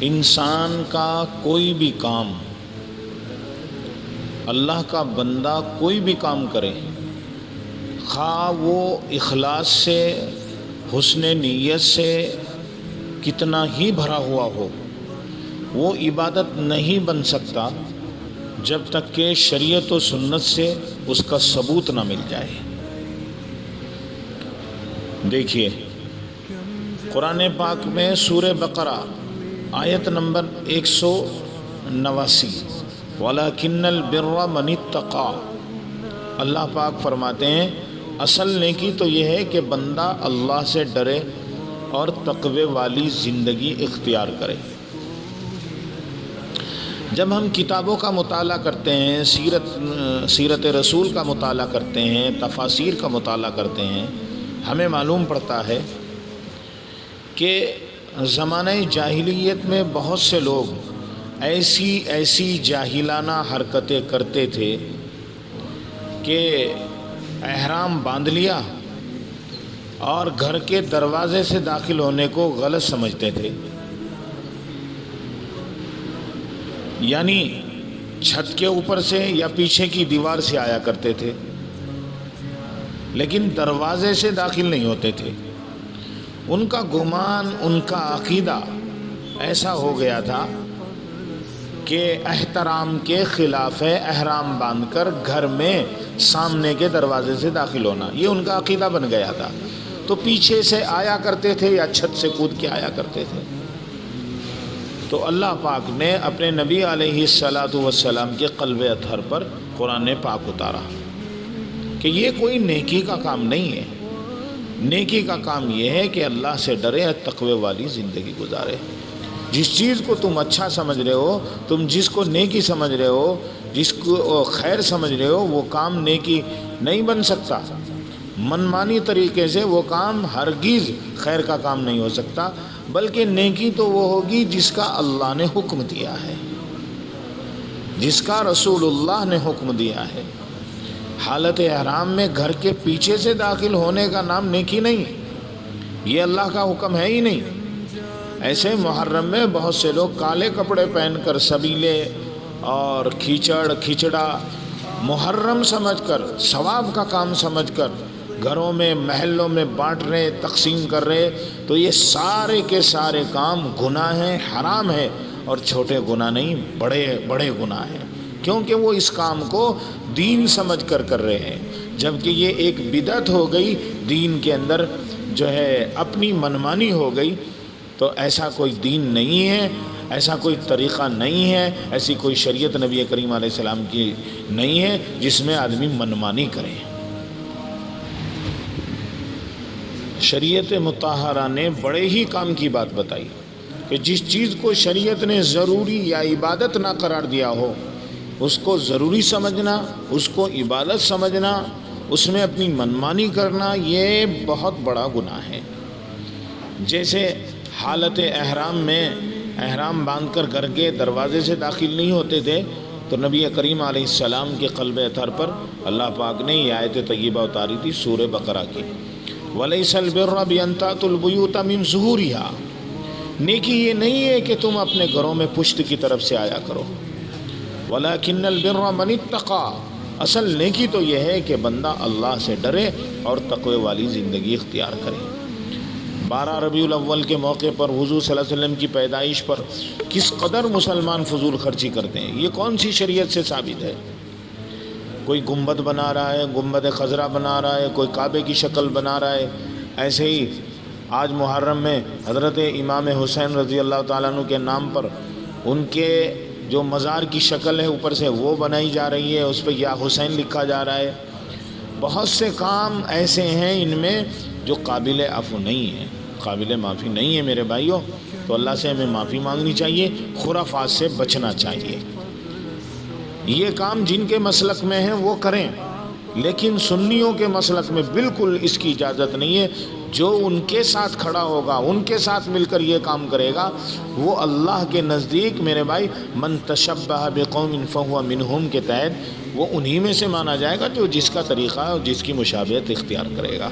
انسان کا کوئی بھی کام، اللہ کا بندہ کوئی بھی کام کرے، خواہ وہ اخلاص سے، حسن نیت سے کتنا ہی بھرا ہوا ہو، وہ عبادت نہیں بن سکتا جب تک کہ شریعت و سنت سے اس کا ثبوت نہ مل جائے۔ دیکھیے قرآن پاک میں سورہ بقرہ آیت نمبر 189، وَلَكِنَّ الْبِرَّ مَنِ اتَّقَى، اللہ پاک فرماتے ہیں اصل نیکی تو یہ ہے کہ بندہ اللہ سے ڈرے اور تقوی والی زندگی اختیار کرے۔ جب ہم کتابوں کا مطالعہ کرتے ہیں، سیرت رسول کا مطالعہ کرتے ہیں، تفاسیر کا مطالعہ کرتے ہیں، ہمیں معلوم پڑتا ہے کہ زمانہ جاہلیت میں بہت سے لوگ ایسی جاہلانہ حرکتیں کرتے تھے کہ احرام باندھ لیا اور گھر کے دروازے سے داخل ہونے کو غلط سمجھتے تھے، یعنی چھت کے اوپر سے یا پیچھے کی دیوار سے آیا کرتے تھے، لیکن دروازے سے داخل نہیں ہوتے تھے۔ ان کا گمان، ان کا عقیدہ ایسا ہو گیا تھا کہ احترام کے خلاف ہے احرام باندھ کر گھر میں سامنے کے دروازے سے داخل ہونا، یہ ان کا عقیدہ بن گیا تھا، تو پیچھے سے آیا کرتے تھے یا چھت سے کود کے آیا کرتے تھے۔ تو اللہ پاک نے اپنے نبی علیہ الصلاۃ والسلام کے قلب اطہر پر قرآن پاک اتارا کہ یہ کوئی نیکی کا کام نہیں ہے، نیکی کا کام یہ ہے کہ اللہ سے ڈرے، تقوی والی زندگی گزارے۔ جس چیز کو تم اچھا سمجھ رہے ہو، تم جس کو نیکی سمجھ رہے ہو، جس کو خیر سمجھ رہے ہو، وہ کام نیکی نہیں بن سکتا۔ منمانی طریقے سے وہ کام ہرگز خیر کا کام نہیں ہو سکتا، بلکہ نیکی تو وہ ہوگی جس کا اللہ نے حکم دیا ہے، جس کا رسول اللہ نے حکم دیا ہے۔ حالت احرام میں گھر کے پیچھے سے داخل ہونے کا نام نیکی نہیں، یہ اللہ کا حکم ہے ہی نہیں۔ ایسے محرم میں بہت سے لوگ کالے کپڑے پہن کر سبیلے اور کھچڑا محرم سمجھ کر، ثواب کا کام سمجھ کر گھروں میں، محلوں میں بانٹ رہے، تقسیم کر رہے، تو یہ سارے کے سارے کام گناہ ہیں، حرام ہے، اور چھوٹے گناہ نہیں، بڑے گناہ ہیں، کیونکہ وہ اس کام کو دین سمجھ کر رہے ہیں، جبکہ یہ ایک بدعت ہو گئی، دین کے اندر جو ہے اپنی منمانی ہو گئی۔ تو ایسا کوئی دین نہیں ہے، ایسا کوئی طریقہ نہیں ہے، ایسی کوئی شریعت نبی کریم علیہ السلام کی نہیں ہے جس میں آدمی منمانی کرے۔ شریعت مطہرہ نے بڑے ہی کام کی بات بتائی کہ جس چیز کو شریعت نے ضروری یا عبادت نہ قرار دیا ہو، اس کو ضروری سمجھنا، اس کو عبادت سمجھنا، اس میں اپنی منمانی کرنا، یہ بہت بڑا گناہ ہے۔ جیسے حالت احرام میں احرام باندھ کر گھر کے دروازے سے داخل نہیں ہوتے تھے، تو نبی کریم علیہ السلام کے قلب اطہر پر اللہ پاک نے یہ آیت طیبہ اتاری تھی سورہ بقرہ کی، وَلَيْسَ الْبِرَّ بِأَن تَأْتُوا الْبُيُوتَ مِن ظُهُورِهَا، نیکی یہ نہیں ہے کہ تم اپنے گھروں میں پشت کی طرف سے آیا کرو، وَلَكِنَّ الْبِرَّ مَنِ اتَّقَى، اصل نیکی تو یہ ہے کہ بندہ اللہ سے ڈرے اور تقوی والی زندگی اختیار کرے۔ 12 ربیع الاول کے موقع پر حضور صلی اللہ علیہ وسلم کی پیدائش پر کس قدر مسلمان فضول خرچی کرتے ہیں، یہ کون سی شریعت سے ثابت ہے؟ کوئی گنبد بنا رہا ہے، گنبد خضرا بنا رہا ہے، کوئی کعبے کی شکل بنا رہا ہے۔ ایسے ہی آج محرم میں حضرت امام حسین رضی اللہ تعالیٰ عنہ کے نام پر ان کے جو مزار کی شکل ہے اوپر سے وہ بنائی جا رہی ہے، اس پہ یا حسین لکھا جا رہا ہے۔ بہت سے کام ایسے ہیں ان میں جو قابل عفو نہیں ہیں، قابل معافی نہیں ہے میرے بھائیوں، تو اللہ سے ہمیں معافی مانگنی چاہیے، خرافات سے بچنا چاہیے۔ یہ کام جن کے مسلک میں ہیں وہ کریں، لیکن سنیوں کے مسلک میں بالکل اس کی اجازت نہیں ہے۔ جو ان کے ساتھ کھڑا ہوگا، ان کے ساتھ مل کر یہ کام کرے گا، وہ اللہ کے نزدیک میرے بھائی من تشبہ بقوم فہو منہم کے تحت وہ انہی میں سے مانا جائے گا جو جس کا طریقہ اور جس کی مشابہت اختیار کرے گا۔